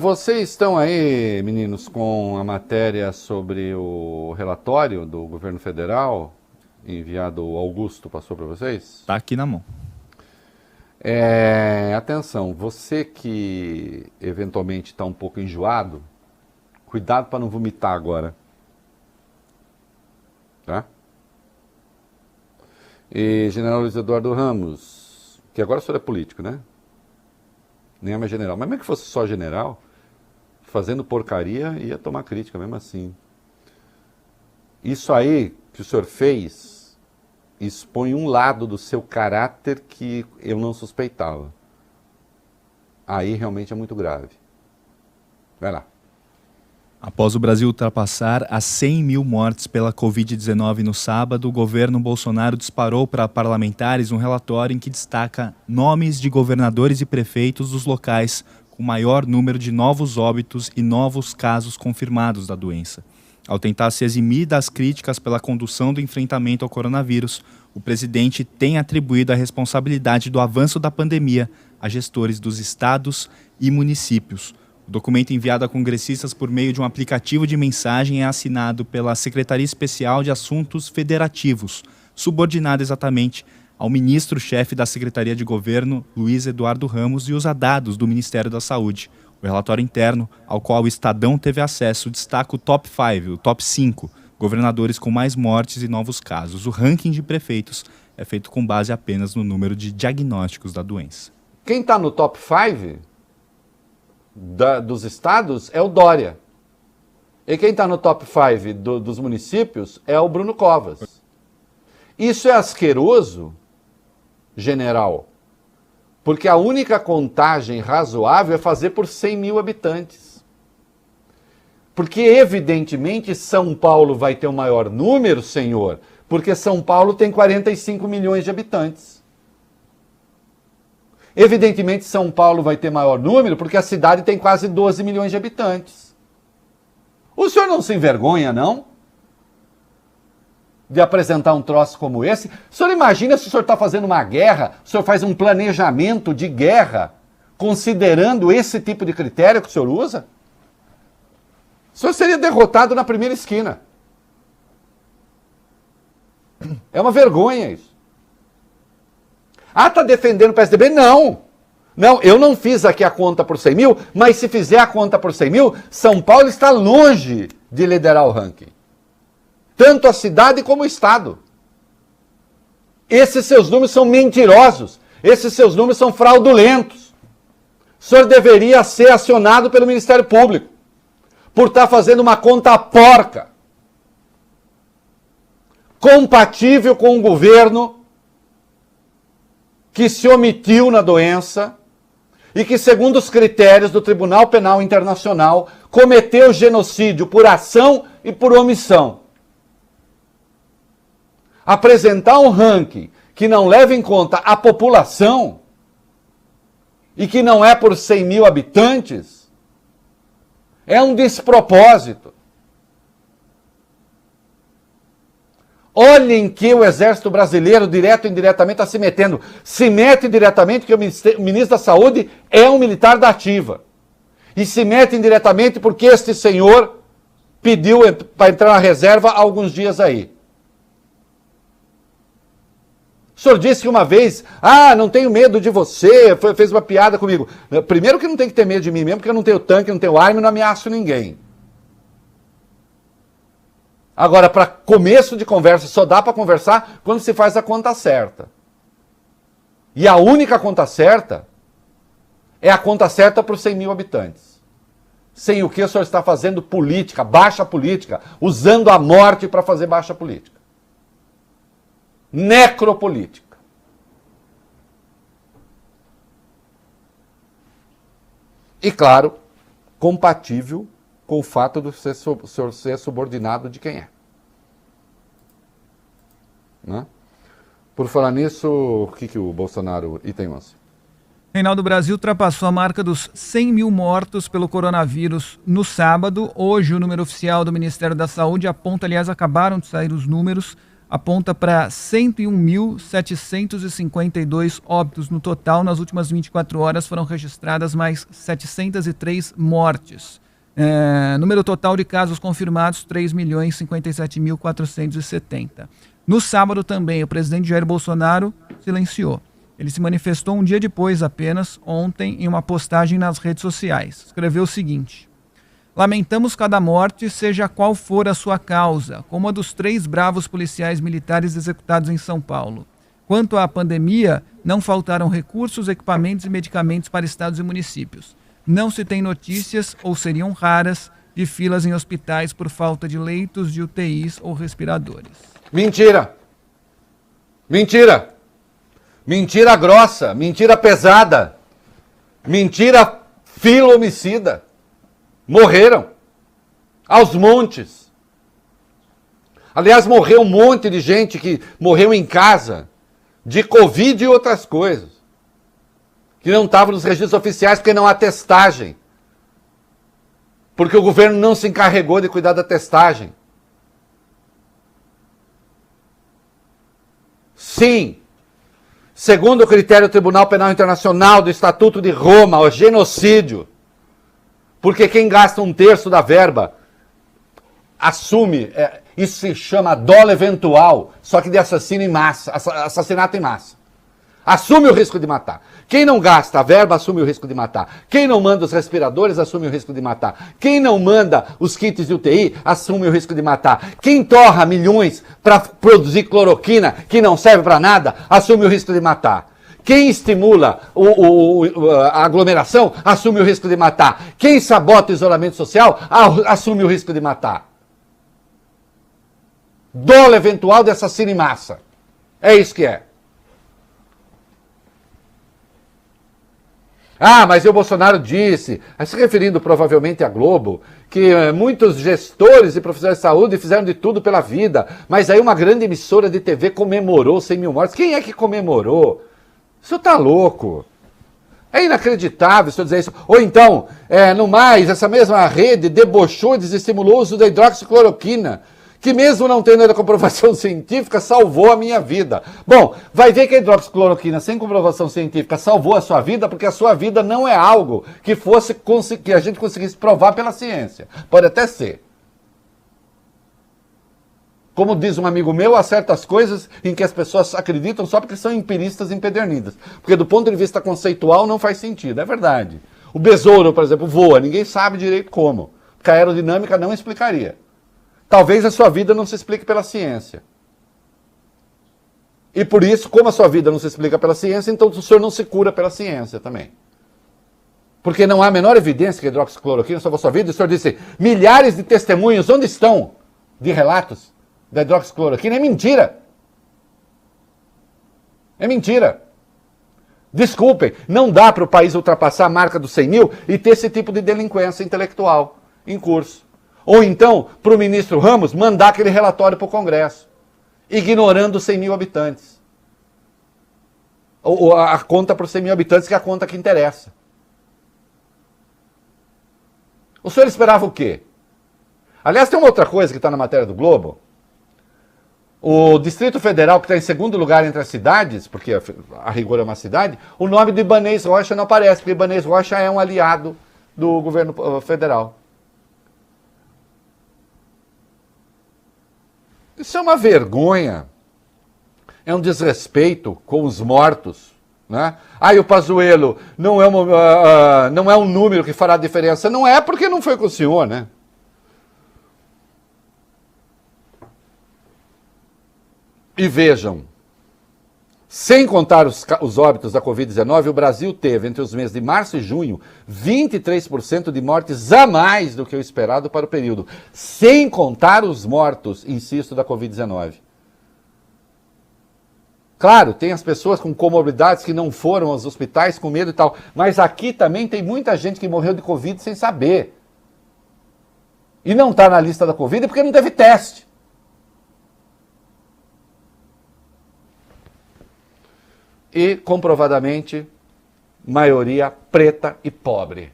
Vocês estão aí, meninos, com a matéria sobre o relatório do governo federal enviado, o Augusto passou para vocês? Está aqui na mão. Atenção, você que eventualmente está um pouco enjoado, cuidado para não vomitar agora. Tá? E General Luiz Eduardo Ramos, que agora o senhor é político, né? Nem é mais general. Mas mesmo que fosse só general, fazendo porcaria, ia tomar crítica mesmo assim. Isso aí que o senhor fez expõe um lado do seu caráter que eu não suspeitava. Aí realmente é muito grave. Vai lá. Após o Brasil ultrapassar as 100 mil mortes pela Covid-19 no sábado, o governo Bolsonaro disparou para parlamentares um relatório em que destaca nomes de governadores e prefeitos dos locais com maior número de novos óbitos e novos casos confirmados da doença. Ao tentar se eximir das críticas pela condução do enfrentamento ao coronavírus, o presidente tem atribuído a responsabilidade do avanço da pandemia a gestores dos estados e municípios. O documento enviado a congressistas por meio de um aplicativo de mensagem é assinado pela Secretaria Especial de Assuntos Federativos, subordinada exatamente ao ministro-chefe da Secretaria de Governo, Luiz Eduardo Ramos, e os dados do Ministério da Saúde. O relatório interno, ao qual o Estadão teve acesso, destaca o top 5, o top 5, governadores com mais mortes e novos casos. O ranking de prefeitos é feito com base apenas no número de diagnósticos da doença. Quem está no top 5 dos estados é o Dória. E quem está no top 5 dos municípios é o Bruno Covas. Isso é asqueroso, general, porque a única contagem razoável é fazer por 100 mil habitantes. Porque, evidentemente, São Paulo vai ter o maior número, senhor, porque São Paulo tem 45 milhões de habitantes. Evidentemente, São Paulo vai ter maior número porque a cidade tem quase 12 milhões de habitantes. O senhor não se envergonha, não? De apresentar um troço como esse? O senhor imagina se o senhor está fazendo uma guerra, o senhor faz um planejamento de guerra, considerando esse tipo de critério que o senhor usa? O senhor seria derrotado na primeira esquina. É uma vergonha isso. Ah, está defendendo o PSDB? Não. Não, eu não fiz aqui a conta por 100 mil, mas se fizer a conta por 100 mil, São Paulo está longe de liderar o ranking. Tanto a cidade como o estado. Esses seus números são mentirosos. Esses seus números são fraudulentos. O senhor deveria ser acionado pelo Ministério Público por estar fazendo uma conta porca, compatível com um governo que se omitiu na doença e que, segundo os critérios do Tribunal Penal Internacional, cometeu genocídio por ação e por omissão. Apresentar um ranking que não leva em conta a população e que não é por 100 mil habitantes é um despropósito. Olhem que o Exército Brasileiro, direto ou indiretamente, está se metendo. Se mete diretamente porque o ministro da Saúde é um militar da ativa. E se mete indiretamente porque este senhor pediu para entrar na reserva há alguns dias aí. O senhor disse que uma vez, não tenho medo de você, fez uma piada comigo. Primeiro que não tem que ter medo de mim mesmo, porque eu não tenho tanque, não tenho arma e não ameaço ninguém. Agora, para começo de conversa, só dá para conversar quando se faz a conta certa. E a única conta certa é a conta certa por 100 mil habitantes. Sem o que o senhor está fazendo política, baixa política, usando a morte para fazer baixa política. Necropolítica. E, claro, compatível com o fato de o senhor ser subordinado de quem é. Né? Por falar nisso, o que o Bolsonaro... Item 11. Reinaldo, o Brasil ultrapassou a marca dos 100 mil mortos pelo coronavírus no sábado. Hoje, o número oficial do Ministério da Saúde aponta, aliás, acabaram de sair os números, aponta para 101.752 óbitos no total. Nas últimas 24 horas foram registradas mais 703 mortes. Número total de casos confirmados, 3.057.470. No sábado também, o presidente Jair Bolsonaro silenciou. Ele se manifestou um dia depois apenas, ontem, em uma postagem nas redes sociais. Escreveu o seguinte: lamentamos cada morte, seja qual for a sua causa, como a dos 3 bravos policiais militares executados em São Paulo. Quanto à pandemia, não faltaram recursos, equipamentos e medicamentos para estados e municípios. Não se tem notícias, ou seriam raras, de filas em hospitais por falta de leitos de UTIs ou respiradores. Mentira! Mentira! Mentira grossa, mentira pesada, mentira filo-homicida. Morreram aos montes. Aliás, morreu um monte de gente que morreu em casa de Covid e outras coisas, que não estavam nos registros oficiais porque não há testagem, porque o governo não se encarregou de cuidar da testagem. Sim, segundo o critério do Tribunal Penal Internacional do Estatuto de Roma, o genocídio, porque quem gasta 1/3 da verba assume, isso se chama dolo eventual, só que de assassino em massa, assassinato em massa. Assume o risco de matar. Quem não gasta a verba assume o risco de matar. Quem não manda os respiradores assume o risco de matar. Quem não manda os kits de UTI assume o risco de matar. Quem torra milhões para produzir cloroquina que não serve para nada assume o risco de matar. Quem estimula a aglomeração assume o risco de matar. Quem sabota o isolamento social assume o risco de matar. Dolo eventual de assassino em massa. É isso que é. Ah, mas o Bolsonaro disse, se referindo provavelmente à Globo, que muitos gestores e profissionais de saúde fizeram de tudo pela vida, mas aí uma grande emissora de TV comemorou 100 mil mortes. Quem é que comemorou? Isso tá louco. É inacreditável se eu dizer isso. Ou então, no mais, essa mesma rede debochou e desestimulou o uso da hidroxicloroquina, que mesmo não tendo ainda comprovação científica, salvou a minha vida. Bom, vai ver que a hidroxicloroquina sem comprovação científica salvou a sua vida, porque a sua vida não é algo que que a gente conseguisse provar pela ciência. Pode até ser. Como diz um amigo meu, há certas coisas em que as pessoas acreditam só porque são empiristas empedernidas. Porque do ponto de vista conceitual não faz sentido, é verdade. O besouro, por exemplo, voa, ninguém sabe direito como. Porque a aerodinâmica não explicaria. Talvez a sua vida não se explique pela ciência. E por isso, como a sua vida não se explica pela ciência, então o senhor não se cura pela ciência também. Porque não há a menor evidência que a hidroxicloroquina salva a sua vida. O senhor disse, milhares de testemunhos, onde estão? De relatos da hidroxicloroquina. É mentira. É mentira. Desculpem, não dá para o país ultrapassar a marca dos 100 mil e ter esse tipo de delinquência intelectual em curso. Ou então, para o ministro Ramos mandar aquele relatório para o Congresso, ignorando os 100 mil habitantes. Ou a conta para os 100 mil habitantes, que é a conta que interessa. O senhor esperava o quê? Aliás, tem uma outra coisa que está na matéria do Globo. O Distrito Federal, que está em segundo lugar entre as cidades, porque a rigor é uma cidade, o nome de Ibanez Rocha não aparece, porque Ibanez Rocha é um aliado do governo federal. Isso é uma vergonha, é um desrespeito com os mortos, né? Ah, e o Pazuello não é um número que fará diferença. Não é porque não foi com o senhor, né? E vejam, sem contar os óbitos da Covid-19, o Brasil teve, entre os meses de março e junho, 23% de mortes a mais do que o esperado para o período. Sem contar os mortos, insisto, da Covid-19. Claro, tem as pessoas com comorbidades que não foram aos hospitais com medo e tal, mas aqui também tem muita gente que morreu de Covid sem saber. E não está na lista da Covid porque não teve teste. E, comprovadamente, maioria preta e pobre.